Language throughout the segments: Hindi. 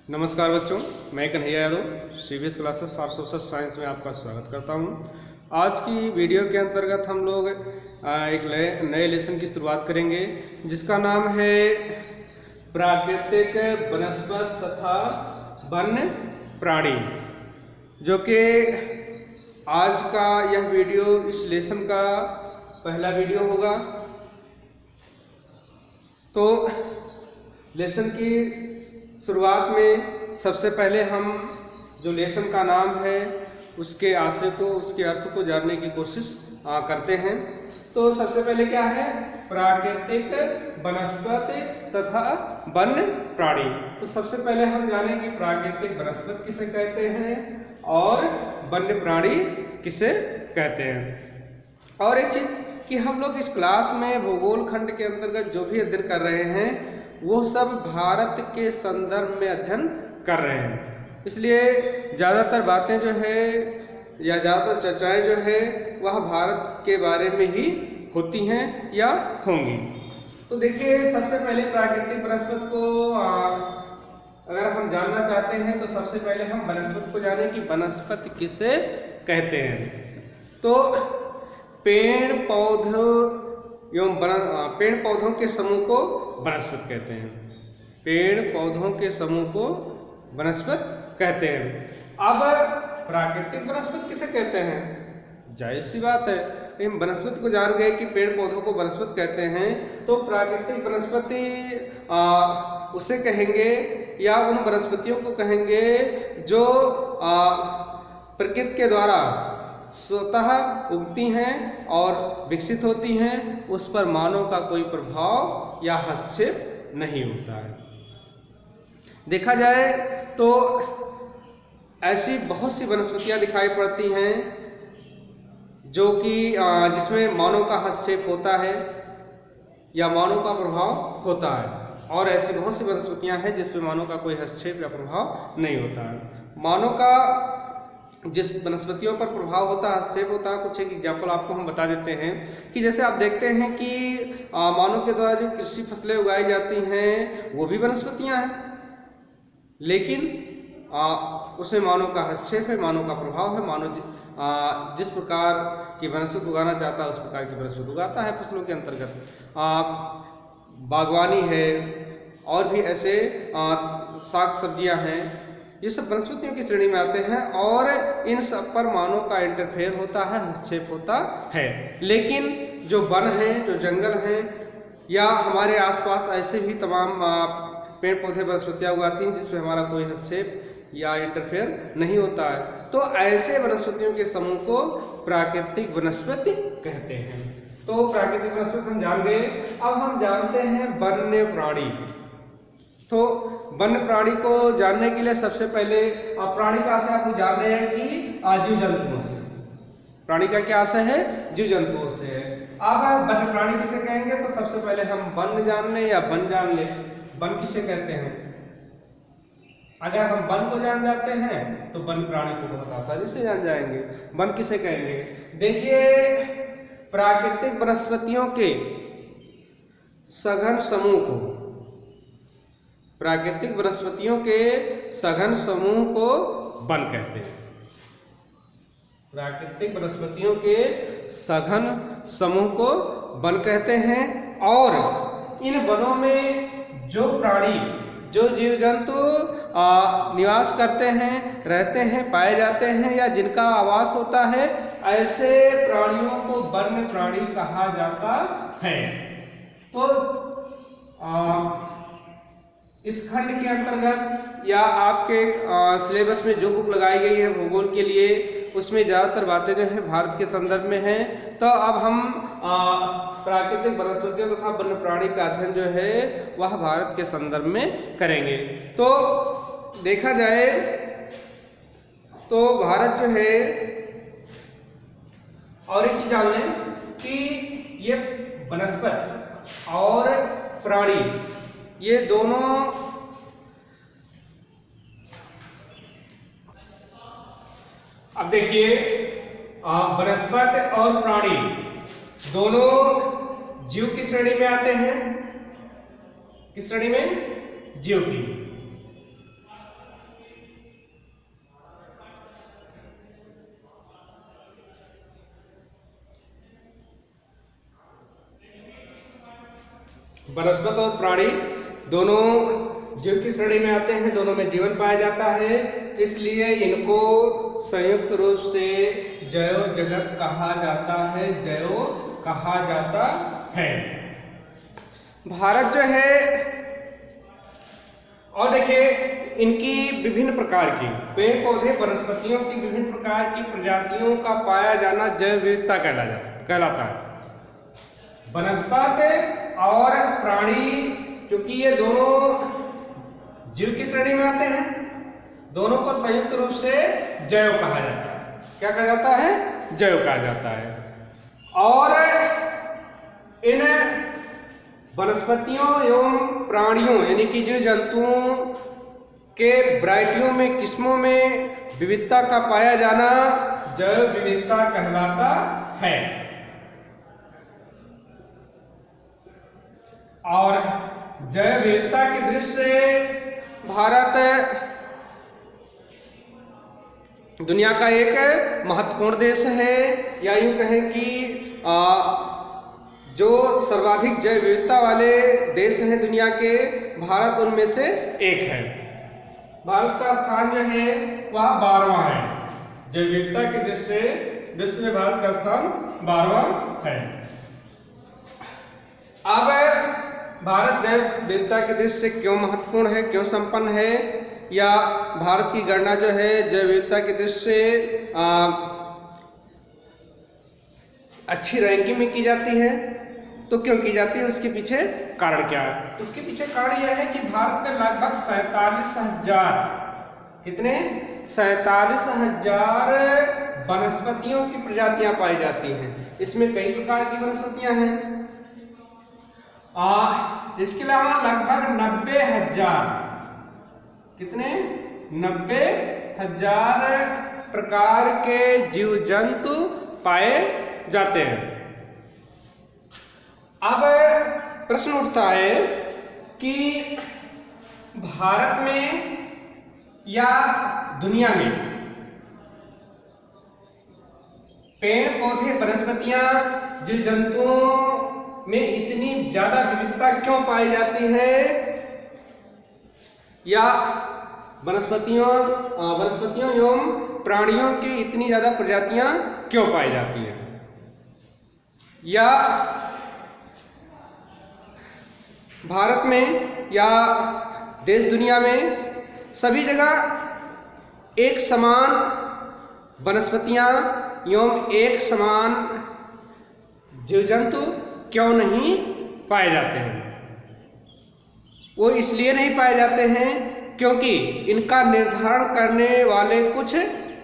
नमस्कार बच्चों, मैं Kanhaiya Yadav CBS classes for social science में आपका स्वागत करता हूं। आज की वीडियो के अंतर्गत हम लोग एक नए लेसन की शुरुआत करेंगे जिसका नाम है प्राकृतिक वनस्पति तथा वन्य प्राणी, जो कि आज का यह वीडियो इस लेसन का पहला वीडियो होगा। तो लेसन की शुरुआत में सबसे पहले हम जो लेसन का नाम है उसके आशय को, उसके अर्थ को जानने की कोशिश करते हैं। तो सबसे पहले क्या है? प्राकृतिक वनस्पति तथा वन्य प्राणी। तो सबसे पहले हम जानें कि प्राकृतिक वनस्पति किसे कहते हैं और वन्य प्राणी किसे कहते हैं। और एक चीज कि हम लोग इस क्लास में भूगोल खंड के अंतर्गत जो भी अध्ययन कर रहे हैं वो सब भारत के संदर्भ में अध्ययन कर रहे हैं, इसलिए ज़्यादातर बातें जो है या ज़्यादातर चर्चाएं जो है वह भारत के बारे में ही होती हैं या होंगी। तो देखिए, सबसे पहले प्राकृतिक वनस्पति को अगर हम जानना चाहते हैं तो सबसे पहले हम वनस्पति को जानें कि वनस्पति किसे कहते हैं। तो पेड़ पौधों के समूह को वनस्पति कहते हैं। पेड़ पौधों के समूह को वनस्पति कहते हैं। अब प्राकृतिक वनस्पति किसे कहते हैं? जाहिर सी बात है, हम वनस्पति को जान गए कि पेड़ पौधों को वनस्पति कहते हैं, तो प्राकृतिक वनस्पति उसे कहेंगे या उन वनस्पतियों को कहेंगे जो प्रकृति के द्वारा स्वतः उगती हैं और विकसित होती हैं, उस पर मानव का कोई प्रभाव या हस्तक्षेप नहीं होता है। देखा जाए तो ऐसी बहुत सी वनस्पतियां दिखाई पड़ती हैं जो कि जिसमें मानव का हस्तक्षेप होता है या मानव का प्रभाव होता है, और ऐसी बहुत सी वनस्पतियां हैं जिस पर मानव का कोई हस्तक्षेप या प्रभाव नहीं होता है। मानव का जिस वनस्पतियों पर प्रभाव होता है, हस्तक्षेप होता है, कुछ एक एग्जाम्पल आपको हम बता देते हैं कि जैसे आप देखते हैं कि मानव के द्वारा जो कृषि फसलें उगाई जाती हैं वो भी वनस्पतियां हैं, लेकिन उसमें मानव का हस्तक्षेप है, मानव का प्रभाव है। मानव जिस प्रकार की वनस्पति उगाना चाहता है उस प्रकार की वनस्पति उगाता है फसलों के अंतर्गत। बागवानी है और भी ऐसे साग सब्जियां हैं, ये सब वनस्पतियों की श्रेणी में आते हैं और इन सब पर मानव का इंटरफेयर होता है, हस्तक्षेप होता है। लेकिन जो वन हैं, जो जंगल हैं या हमारे आसपास ऐसे भी तमाम पेड़ पौधे वनस्पतियां उगाती हैं जिसमें हमारा कोई हस्तक्षेप या इंटरफेयर नहीं होता है, तो ऐसे वनस्पतियों के समूह को प्राकृतिक वनस्पति कहते हैं। तो प्राकृतिक वनस्पति हम जान गए। अब हम जानते हैं वन्य प्राणी। तो वन्य प्राणी को जानने के लिए सबसे पहले प्राणी का आशय आप जान रहे हैं कि जीव जंतुओं से। प्राणी का क्या आशय है? जीव जंतुओं से है। अब वन्य प्राणी किसे कहेंगे? तो सबसे पहले हम वन जान लें या वन जान लें। वन किसे कहते हैं? अगर हम वन को जान जाते हैं तो वन प्राणी को बहुत आसानी से जान जाएंगे। वन किसे कहेंगे? देखिए, प्राकृतिक वनस्पतियों के सघन समूह को, प्राकृतिक वनस्पतियों के सघन समूह को वन कहते हैं। प्राकृतिक वनस्पतियों के सघन समूह को वन कहते हैं। और इन वनों में जो प्राणी, जो जीव जंतु निवास करते हैं, रहते हैं, पाए जाते हैं या जिनका आवास होता है, ऐसे प्राणियों को वन्य प्राणी कहा जाता है। तो इस खंड के अंतर्गत या आपके सिलेबस में जो बुक लगाई गई है भूगोल के लिए, उसमें ज़्यादातर बातें जो है भारत के संदर्भ में हैं। तो अब हम प्राकृतिक वनस्पतियों तथा वन्य प्राणी का अध्ययन जो है वह भारत के संदर्भ में करेंगे। तो देखा जाए तो भारत जो है, और एक चीज जान लें कि ये वनस्पति और प्राणी ये दोनों अब देखिए, वनस्पति और प्राणी दोनों जीव की श्रेणी में आते हैं। किस श्रेणी में? जीव की। वनस्पति और प्राणी दोनों जीव की श्रेणी में आते हैं, दोनों में जीवन पाया जाता है, इसलिए इनको संयुक्त रूप से जैव जगत कहा जाता है, जैव कहा जाता है। भारत जो है, और देखिए इनकी विभिन्न प्रकार की पेड़ पौधे वनस्पतियों की विभिन्न प्रकार की प्रजातियों का पाया जाना जैव विविधता कहलाता है। वनस्पति और प्राणी, क्योंकि ये दोनों जीव की श्रेणी में आते हैं, दोनों को संयुक्त रूप से जैव कहा जाता है। क्या कहा जाता है? जैव कहा जाता है। और इन वनस्पतियों एवं प्राणियों यानी कि जीव जंतुओं के वैरायटियों में, किस्मों में विविधता का पाया जाना जैव विविधता कहलाता है। और जैव विविधता की दृष्टि से भारत दुनिया का एक महत्वपूर्ण देश है, या यूं कहें कि जो सर्वाधिक जैव विविधता वाले देश हैं दुनिया के, भारत उनमें से एक है। भारत का स्थान जो है वह 12वां है। जैव विविधता की दृष्टि से विश्व में भारत का स्थान 12वां है। अब भारत जैव विविधता की दृष्टि से क्यों महत्वपूर्ण है, क्यों संपन्न है, या भारत की गणना जो है जैव विविधता की दृष्टि से अच्छी रैंकिंग में की जाती है, तो क्यों की जाती है, उसके पीछे कारण क्या है? उसके पीछे कारण यह है कि भारत में लगभग 47,000 कितने 47,000 वनस्पतियों की प्रजातियां पाई जाती हैं। इसमें कई प्रकार की वनस्पतियां हैं। इसके अलावा लगभग 90,000 कितने 90,000 प्रकार के जीव जंतु पाए जाते हैं। अब प्रश्न उठता है कि भारत में या दुनिया में पेड़ पौधे वनस्पतियां जीव जंतुओं में इतनी ज्यादा विविधता क्यों पाई जाती है, या वनस्पतियों एवं प्राणियों की इतनी ज्यादा प्रजातियां क्यों पाई जाती हैं, या भारत में या देश दुनिया में सभी जगह एक समान वनस्पतियां एवं एक समान जीव जंतु क्यों नहीं पाए जाते हैं? वो इसलिए नहीं पाए जाते हैं क्योंकि इनका निर्धारण करने वाले कुछ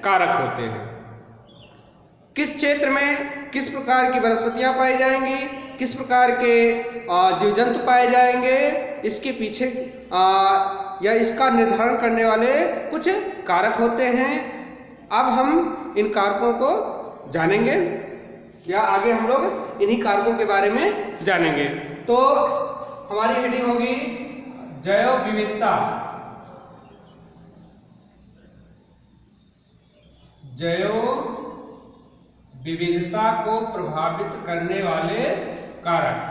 कारक होते हैं। किस क्षेत्र में किस प्रकार की वनस्पतियां पाई जाएंगी, किस प्रकार के जीव जंतु पाए जाएंगे, इसके पीछे या इसका निर्धारण करने वाले कुछ कारक होते हैं। अब हम इन कारकों को जानेंगे, या आगे हम लोग इन्हीं कारकों के बारे में जानेंगे। तो हमारी हेडिंग होगी जैव विविधता। जैव विविधता को प्रभावित करने वाले कारक।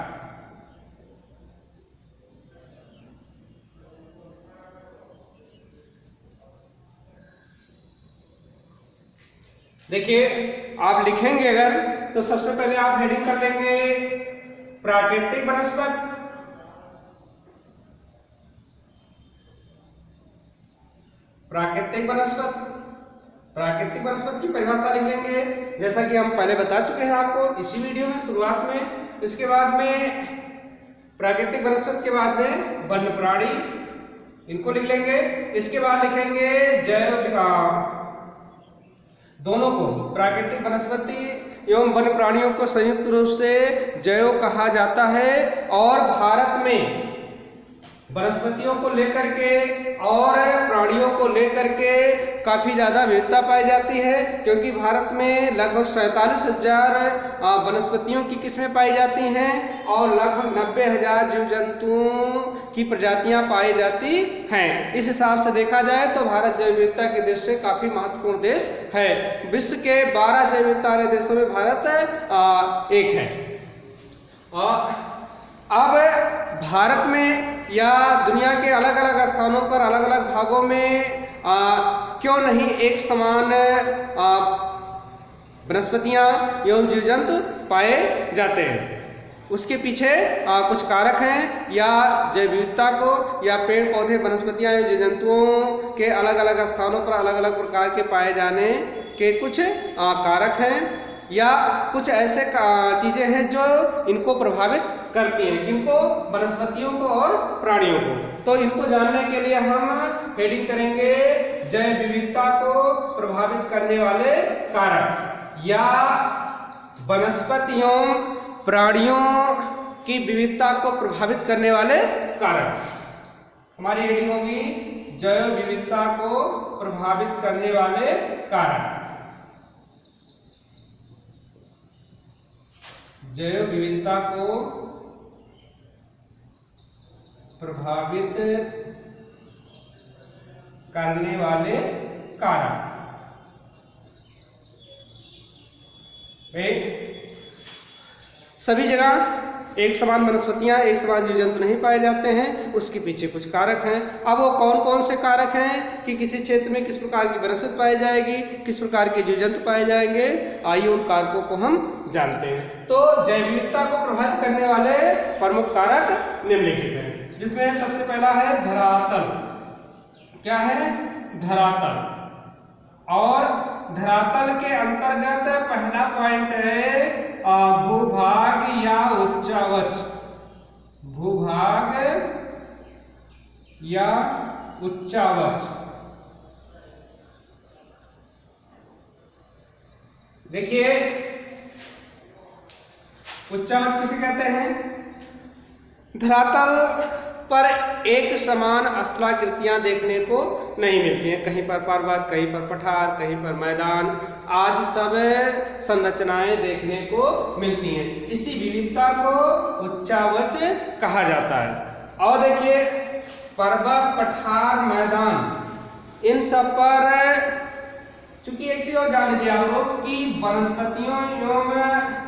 देखिए आप लिखेंगे अगर, तो सबसे पहले आप हेडिंग कर लेंगे प्राकृतिक वनस्पति, प्राकृतिक वनस्पति की परिभाषा लिख लेंगे, जैसा कि हम पहले बता चुके हैं आपको इसी वीडियो में शुरुआत में। इसके बाद में प्राकृतिक वनस्पति के बाद में वन्य प्राणी, इनको लिख लेंगे। इसके बाद लिखेंगे जैव, दोनों को प्राकृतिक वनस्पति एवं वन्य प्राणियों को संयुक्त रूप से जैव कहा जाता है। और भारत में वनस्पतियों को लेकर के और प्राणियों को लेकर के काफ़ी ज़्यादा विविधता पाई जाती है, क्योंकि भारत में लगभग 47,000 वनस्पतियों की किस्में पाई जाती हैं और लगभग 90,000 जीव जंतुओं की प्रजातियां पाई जाती हैं। इस हिसाब से देखा जाए तो भारत जैव विविधता के देश से काफ़ी महत्वपूर्ण देश है। विश्व के 12 जैव विविधता वाले देशों में भारत एक है। और अब भारत में या दुनिया के अलग अलग स्थानों पर अलग अलग भागों में क्यों नहीं एक समान वनस्पतियां एवं जीव जंतु पाए जाते हैं? उसके पीछे कुछ कारक हैं, या जैव विविधता को या पेड़ पौधे वनस्पतियां या जीव जंतुओं के अलग अलग स्थानों पर अलग अलग प्रकार के पाए जाने के कुछ कारक हैं, या कुछ ऐसे चीजें हैं जो इनको प्रभावित करती हैं, इनको वनस्पतियों को और प्राणियों को। तो इनको जानने के लिए हम हेडिंग करेंगे जैव विविधता को प्रभावित करने वाले कारक या वनस्पतियों प्राणियों की विविधता को प्रभावित करने वाले कारक। हमारी हेडिंग होगी जैव विविधता को प्रभावित करने वाले कारक। जैव विविधता को प्रभावित करने वाले कारक। सभी जगह एक समान वनस्पतियां एक समान जीव जंतु नहीं पाए जाते हैं, उसके पीछे कुछ कारक हैं। अब वो कौन कौन से कारक हैं कि किसी क्षेत्र में किस प्रकार की वनस्पति पाई जाएगी, किस प्रकार के जीव जंतु पाए जाएंगे, आइए उन कारकों को हम जानते हैं। तो जैव विविधता को प्रभावित करने वाले प्रमुख कारक निम्नलिखित हैं, जिसमें सबसे पहला है धरातल। क्या है? धरातल। और धरातल के अंतर्गत पहला पॉइंट है भूभाग या उच्चावच। भूभाग या उच्चावच। देखिए, उच्चावच किसे कहते हैं? धरातल पर एक समान स्थलाकृतियां देखने को नहीं मिलती हैं। कहीं पर पर्वत, कहीं पर पठार, कहीं पर मैदान आदि सब संरचनाएं देखने को मिलती हैं। इसी विविधता को उच्चावच कहा जाता है। और देखिए, पर्वत, पठार, मैदान, इन सब पर चूंकि एक चीज और जान लीजिए आप लोग कि वनस्पतियों एवं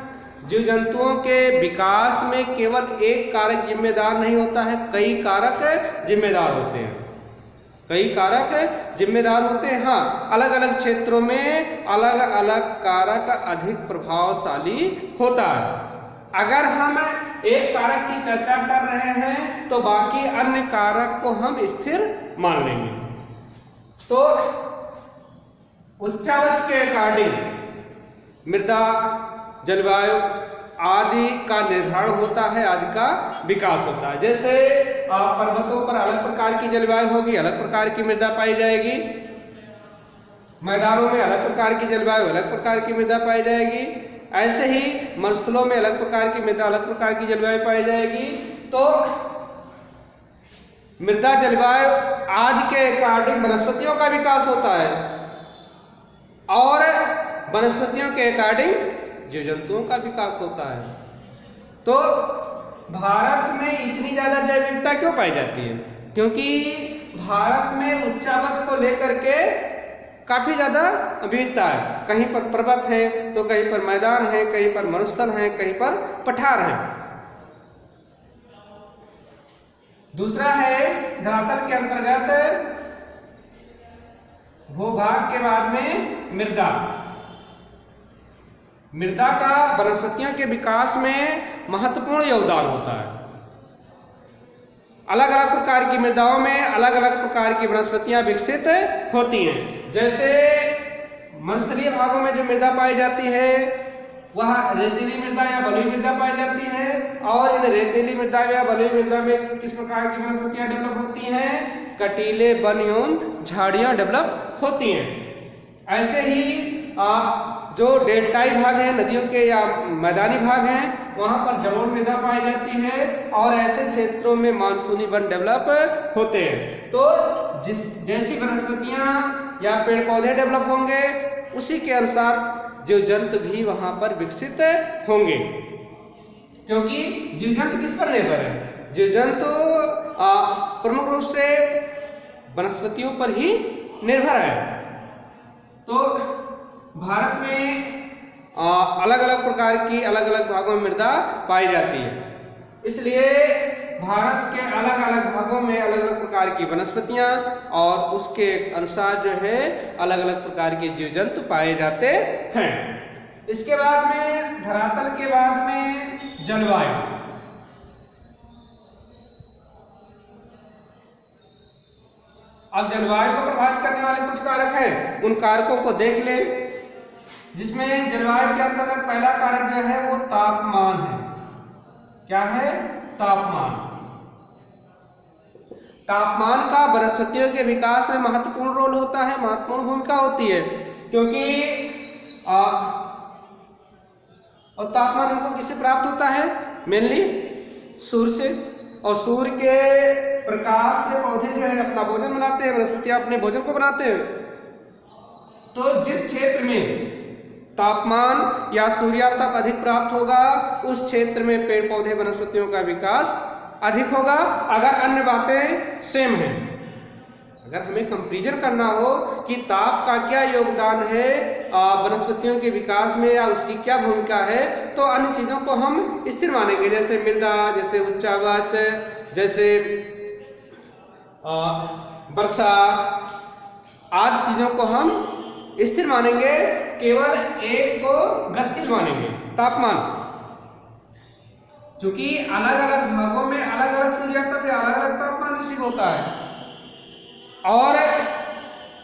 जीव जंतुओं के विकास में केवल एक कारक जिम्मेदार नहीं होता है, कई कारक जिम्मेदार होते हैं। कई कारक जिम्मेदार होते हैं। हाँ, अलग अलग क्षेत्रों में अलग अलग कारक अधिक प्रभावशाली होता है। अगर हम एक कारक की चर्चा कर रहे हैं तो बाकी अन्य कारक को हम स्थिर मान लेंगे। तो उच्चावच के अकॉर्डिंग मृदा, जलवायु आदि का निर्धारण होता है, आदि का विकास होता है। जैसे पर्वतों पर अलग प्रकार की जलवायु होगी, अलग प्रकार की मृदा पाई जाएगी। मैदानों में अलग प्रकार की जलवायु, अलग प्रकार की मृदा पाई जाएगी। ऐसे ही मरुस्थलों में अलग प्रकार की मृदा, अलग प्रकार की जलवायु पाई जाएगी। तो मृदा, जलवायु आदि के अकॉर्डिंग वनस्पतियों का विकास होता है और वनस्पतियों के अकॉर्डिंग जीव जंतुओं का विकास होता है। तो भारत में इतनी ज्यादा जैव विविधता क्यों पाई जाती है? क्योंकि भारत में उच्चावच को लेकर के काफी ज्यादा विविधता है। कहीं पर पर्वत है तो कहीं पर मैदान है, कहीं पर मरुस्थल है, कहीं पर पठार है। दूसरा है धरातल के अंतर्गत भूभाग के बाद में मृदा। मृदा का वनस्पतियों के विकास में महत्वपूर्ण योगदान होता है। अलग अलग प्रकार की मृदाओं में अलग अलग प्रकार की वनस्पतियां विकसित होती हैं। जैसे मरुस्थलीय भागों में जो मृदा पाई जाती है वह रेतीली मृदा या बलुई मृदा पाई जाती है। और इन रेतीली मृदा या बलुई मृदा में किस प्रकार की वनस्पतियां डेवलप होती हैं? कटीले वन एवं झाड़ियां डेवलप होती हैं। ऐसे ही जो डेल्टाई भाग है, नदियों के या मैदानी भाग हैं, वहां पर जलोढ़ मृदा पाई जाती है और ऐसे क्षेत्रों में मानसूनी वन डेवलप होते हैं। तो जैसी वनस्पतियां या पेड़ पौधे डेवलप होंगे उसी के अनुसार जीव जंतु भी वहां पर विकसित होंगे। क्योंकि जीव जंतु किस पर निर्भर है? जीव जंतु प्रमुख रूप से वनस्पतियों पर ही निर्भर है। तो भारत में अलग अलग प्रकार की अलग अलग भागों में मृदा पाई जाती है। इसलिए भारत के अलग अलग भागों में अलग अलग प्रकार की वनस्पतियां और उसके अनुसार जो है अलग अलग प्रकार के जीव जंतु पाए जाते हैं। इसके बाद में धरातल के बाद में जलवायु। अब जलवायु को प्रभावित करने वाले कुछ कारक हैं, उन कारकों को देख लें, जिसमें जलवायु के अंतर्गत पहला कारक जो है वो तापमान है। क्या है? तापमान। तापमान का वनस्पतियों के विकास में महत्वपूर्ण रोल होता है, महत्वपूर्ण भूमिका होती है, क्योंकि और तापमान हमको किससे प्राप्त होता है? मेनली सूर्य से, और सूर्य के प्रकाश से पौधे जो है अपना भोजन बनाते हैं, वनस्पतियां अपने भोजन को बनाते हैं। तो जिस क्षेत्र में तापमान या सूर्यातप अधिक प्राप्त होगा उस क्षेत्र में पेड़ पौधे वनस्पतियों का विकास अधिक होगा। अगर अन्य बातें सेम हैं, अगर हमें कंपैरिजन करना हो कि ताप का क्या योगदान है वनस्पतियों के विकास में या उसकी क्या भूमिका है, तो अन्य चीज़ों को हम स्थिर मानेंगे, जैसे मृदा, जैसे उच्चावाच, जैसे वर्षा आदि चीज़ों को हम स्थिर मानेंगे, केवल एक को गतिशील मानेंगे, तापमान। क्योंकि अलग अलग भागों में अलग अलग सूर्यातप या अलग अलग तापमान रिसीव होता है, और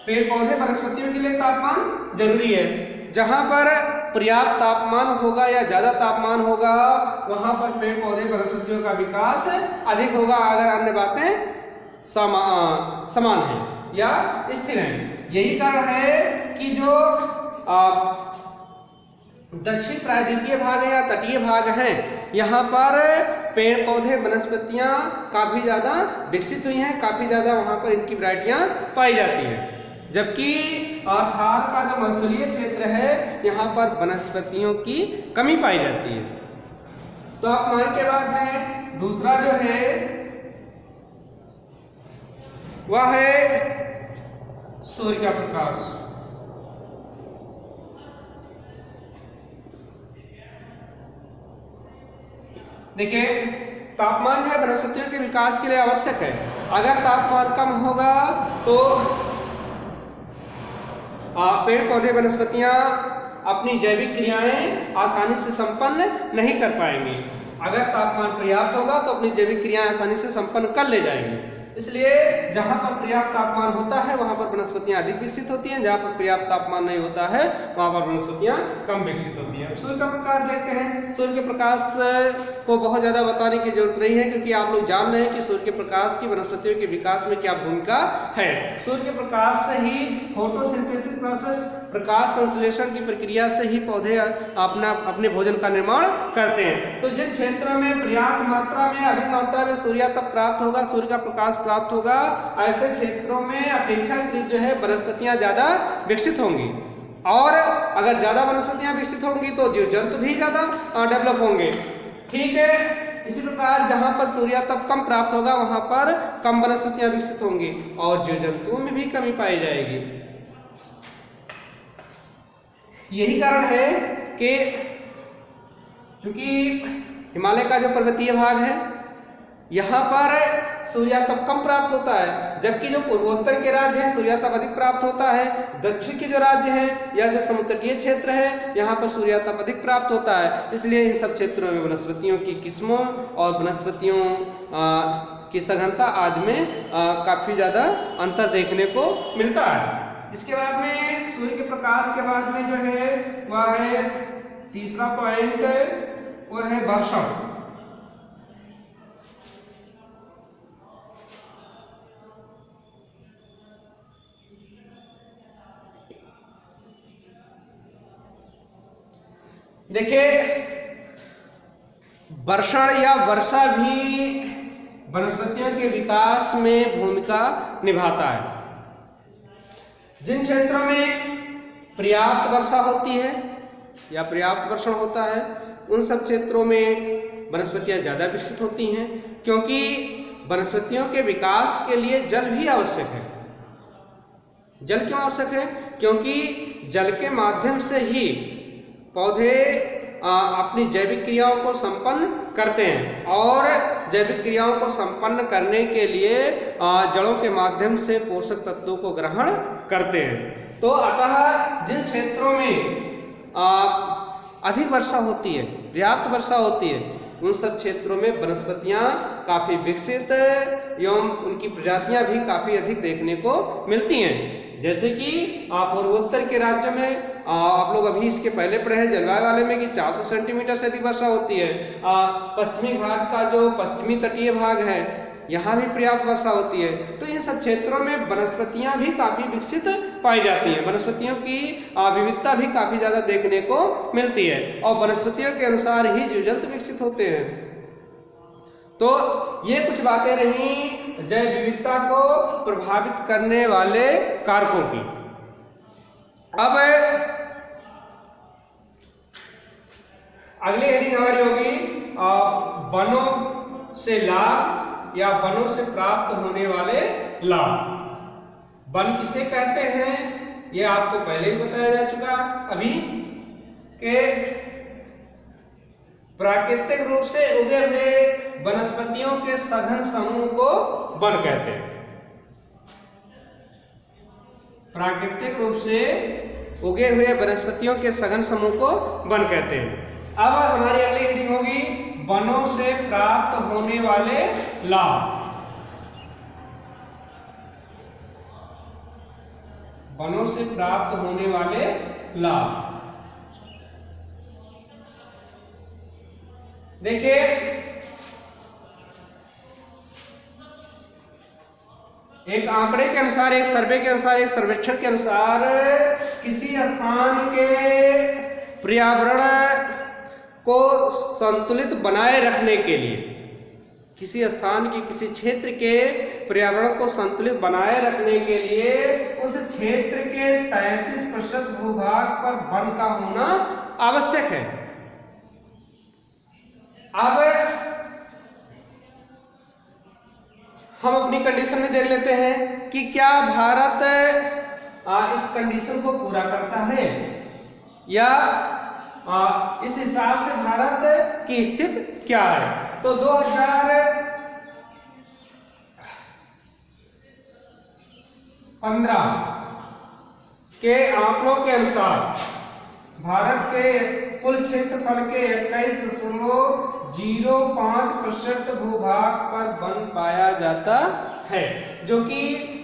पेड़ पौधे वनस्पतियों के लिए तापमान जरूरी है। जहां पर पर्याप्त तापमान होगा या ज्यादा तापमान होगा वहां पर पेड़ पौधे वनस्पतियों का विकास अधिक होगा, अगर अन्य बातें समान हैं या स्थिर हैं। यही कारण है कि जो दक्षिण प्रायद्वीपीय भाग है या तटीय भाग हैं, यहाँ पर पेड़ पौधे वनस्पतियाँ काफ़ी ज़्यादा विकसित हुई हैं, काफ़ी ज़्यादा वहाँ पर इनकी वैरायटियाँ पाई जाती हैं। जबकि थार का जो मरुस्थलीय क्षेत्र है यहाँ पर वनस्पतियों की कमी पाई जाती है। तापमान के बाद में दूसरा जो है वह है सूर्य का प्रकाश। देखिए, तापमान जो है वनस्पतियों के विकास के लिए आवश्यक है। अगर तापमान कम होगा तो पेड़ पौधे वनस्पतियां अपनी जैविक क्रियाएं आसानी से संपन्न नहीं कर पाएंगी। अगर तापमान पर्याप्त होगा तो अपनी जैविक क्रियाएं आसानी से संपन्न कर ले जाएंगी। इसलिए जहां पर पर्याप्त तापमान होता है वहां पर वनस्पतियां अधिक विकसित होती हैं, जहां पर पर्याप्त तापमान नहीं होता है वहां पर वनस्पतियां कम विकसित होती हैं। सूर्य का प्रकाश देखते हैं। सूर्य के प्रकाश को बहुत ज़्यादा बताने की जरूरत नहीं है, क्योंकि आप लोग जान रहे हैं कि सूर्य के प्रकाश की वनस्पतियों के विकास में क्या भूमिका है। सूर्य के प्रकाश से ही फोटोसिंथेसिस प्रोसेस, प्रकाश संश्लेषण की प्रक्रिया से ही पौधे अपने भोजन का निर्माण करते हैं। तो जिन क्षेत्रों में पर्याप्त मात्रा में, अधिक मात्रा में सूर्यातप प्राप्त होगा, सूर्य का प्रकाश प्राप्त होगा, ऐसे क्षेत्रों में अपेक्षाकृत जो है वनस्पतियां ज्यादा विकसित होंगी। और अगर ज्यादा वनस्पतियां विकसित होंगी तो जीव जंतु भी ज्यादा डेवलप होंगे। ठीक है, इसी प्रकार जहां पर सूर्यातप कम प्राप्त होगा वहां पर कम वनस्पतियां विकसित होंगी और जीव जंतुओं में भी कमी पाई जाएगी। यही कारण है कि चूंकि हिमालय का जो पर्वतीय भाग है यहाँ पर सूर्यातप कम प्राप्त होता है, जबकि जो पूर्वोत्तर के राज्य हैं सूर्यातप अधिक प्राप्त होता है। दक्षिण के जो राज्य हैं या जो समुद्रीय क्षेत्र है यहाँ पर सूर्यातप अधिक प्राप्त होता है। इसलिए इन सब क्षेत्रों में वनस्पतियों की किस्मों और वनस्पतियों की सघनता आदि में काफ़ी ज़्यादा अंतर देखने को मिलता है। इसके बाद में सूर्य के प्रकाश के बाद में जो है वह है तीसरा पॉइंट, वह है वर्षण। देखिए, वर्षण या वर्षा भी वनस्पतियों के विकास में भूमिका निभाता है। जिन क्षेत्रों में पर्याप्त वर्षा होती है या पर्याप्त वर्षण होता है उन सब क्षेत्रों में वनस्पतियां ज़्यादा विकसित होती हैं, क्योंकि वनस्पतियों के विकास के लिए जल भी आवश्यक है। जल क्यों आवश्यक है? क्योंकि जल के माध्यम से ही पौधे अपनी जैविक क्रियाओं को संपन्न करते हैं और जैविक क्रियाओं को संपन्न करने के लिए जड़ों के माध्यम से पोषक तत्वों को ग्रहण करते हैं। तो अतः जिन क्षेत्रों में अधिक वर्षा होती है, पर्याप्त वर्षा होती है, उन सब क्षेत्रों में वनस्पतियां काफी विकसित एवं उनकी प्रजातियां भी काफी अधिक देखने को मिलती हैं। जैसे कि पूर्वोत्तर के राज्यों में आप लोग अभी इसके पहले पढ़े हैं जलवायु वाले में कि 400 सेंटीमीटर से अधिक वर्षा होती है। पश्चिमी घाट का जो पश्चिमी तटीय भाग है, यहाँ भी पर्याप्त वर्षा होती है। तो इन सब क्षेत्रों में वनस्पतियां भी काफी विकसित पाई जाती हैं, वनस्पतियों की विविधता भी काफी ज्यादा देखने को मिलती है और वनस्पतियों के अनुसार ही जीव जंतु विकसित होते हैं। तो ये कुछ बातें रहीं जैव विविधता को प्रभावित करने वाले कारकों की। अब अगली हेडिंग हमारी होगी वनों से लाभ या वनों से प्राप्त होने वाले लाभ। वन किसे कहते हैं ये आपको पहले ही बताया जा चुका अभी कि प्राकृतिक रूप से उगे हुए वनस्पतियों के सघन समूह को वन कहते हैं। प्राकृतिक रूप से उगे हुए वनस्पतियों के सघन समूह को वन कहते हैं। अब हमारी अगली हेडिंग होगी वनों से प्राप्त होने वाले लाभ। वनों से प्राप्त होने वाले लाभ। देखिए, एक आंकड़े के अनुसार, एक सर्वे के अनुसार, एक सर्वेक्षण के अनुसार किसी स्थान के पर्यावरण को संतुलित बनाए रखने के लिए, किसी स्थान के किसी क्षेत्र के पर्यावरण को संतुलित बनाए रखने के लिए उस क्षेत्र के 33% भूभाग पर वन का होना आवश्यक है। अब हम अपनी कंडीशन में देख लेते हैं कि क्या भारत इस कंडीशन को पूरा करता है या इस हिसाब से भारत की स्थिति क्या है। तो 2015 के आंकड़ों के अनुसार भारत के कुल क्षेत्रफल के 21.05% भूभाग पर वन पाया जाता है, जो कि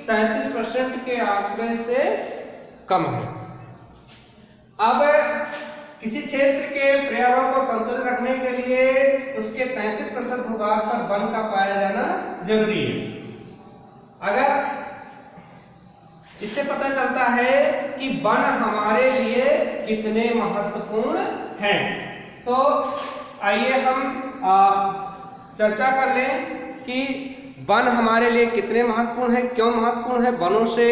33% के आंकड़े से कम है। अब किसी क्षेत्र के पर्यावरण को संतुलित रखने के लिए उसके 33% भूभाग पर वन का पाया जाना जरूरी है। अगर इससे पता चलता है कि वन हमारे लिए कितने महत्वपूर्ण हैं। तो आइए हम चर्चा कर लें कि वन हमारे लिए कितने महत्वपूर्ण है, क्यों महत्वपूर्ण है, वनों से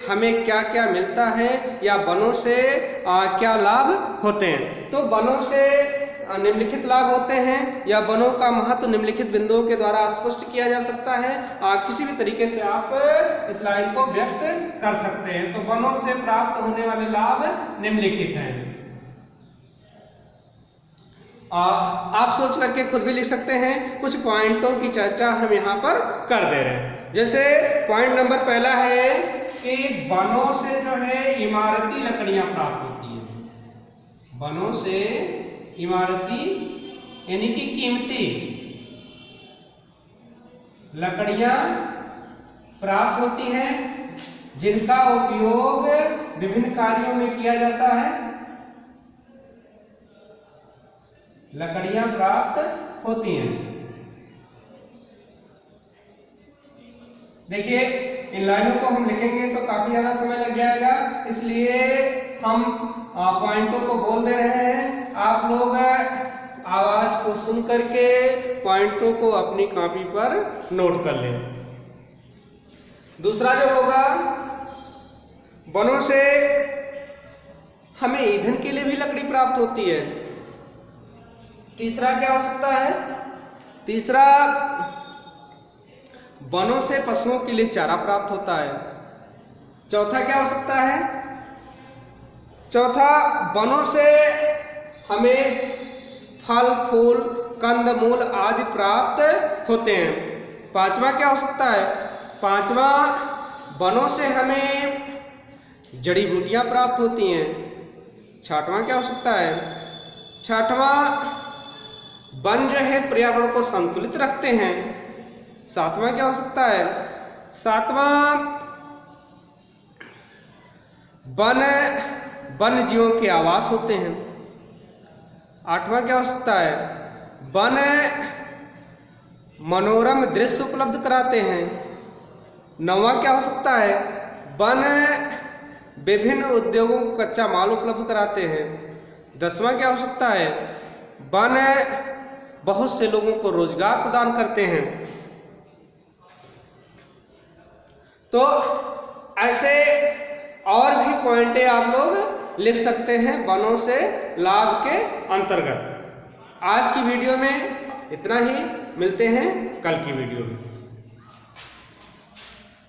हमें क्या क्या मिलता है या वनों से क्या लाभ होते हैं। तो वनों से निम्नलिखित लाभ होते हैं या वनों का महत्व निम्नलिखित बिंदुओं के द्वारा स्पष्ट किया जा सकता है। किसी भी तरीके से आप इस लाइन को व्यक्त कर सकते हैं। तो वनों से प्राप्त होने वाले लाभ निम्नलिखित हैं। आप सोच करके खुद भी लिख सकते हैं। कुछ पॉइंटों की चर्चा हम यहाँ पर कर दे रहे हैं। जैसे पॉइंट नंबर पहला है कि वनों से जो है इमारती लकड़ियां प्राप्त होती हैं। वनों से इमारती यानी कि कीमती लकड़ियां प्राप्त होती हैं, जिनका उपयोग विभिन्न कार्यों में किया जाता है। लकड़ियां प्राप्त होती हैं। देखिए, इन लाइनों को हम लिखेंगे तो काफी ज्यादा समय लग जाएगा, इसलिए हम पॉइंटों को बोल दे रहे हैं। आप लोग आवाज को सुन करके पॉइंटों को अपनी कॉपी पर नोट कर लें। दूसरा जो होगा, वनों से हमें ईंधन के लिए भी लकड़ी प्राप्त होती है। तीसरा क्या हो सकता है? तीसरा, वनों से पशुओं के लिए चारा प्राप्त होता है। चौथा क्या हो सकता है? चौथा, वनों से हमें फल फूल कंदमूल आदि प्राप्त होते हैं। पांचवा क्या हो सकता है? पांचवा, वनों से हमें जड़ी बूटियां प्राप्त होती हैं। छठवां क्या हो सकता है? छठवां, वन जो है पर्यावरण को संतुलित रखते हैं। सातवां क्या हो सकता है? सातवां, वन वन्य जीवों के आवास होते हैं। आठवां क्या हो सकता है? वन मनोरम दृश्य उपलब्ध कराते हैं। नौवां क्या हो सकता है? वन विभिन्न उद्योगों को कच्चा माल उपलब्ध कराते हैं। 10वां क्या हो सकता है? वन बहुत से लोगों को रोजगार प्रदान करते हैं। तो ऐसे और भी पॉइंटें आप लोग लिख सकते हैं वनों से लाभ के अंतर्गत। आज की वीडियो में इतना ही, मिलते हैं कल की वीडियो में।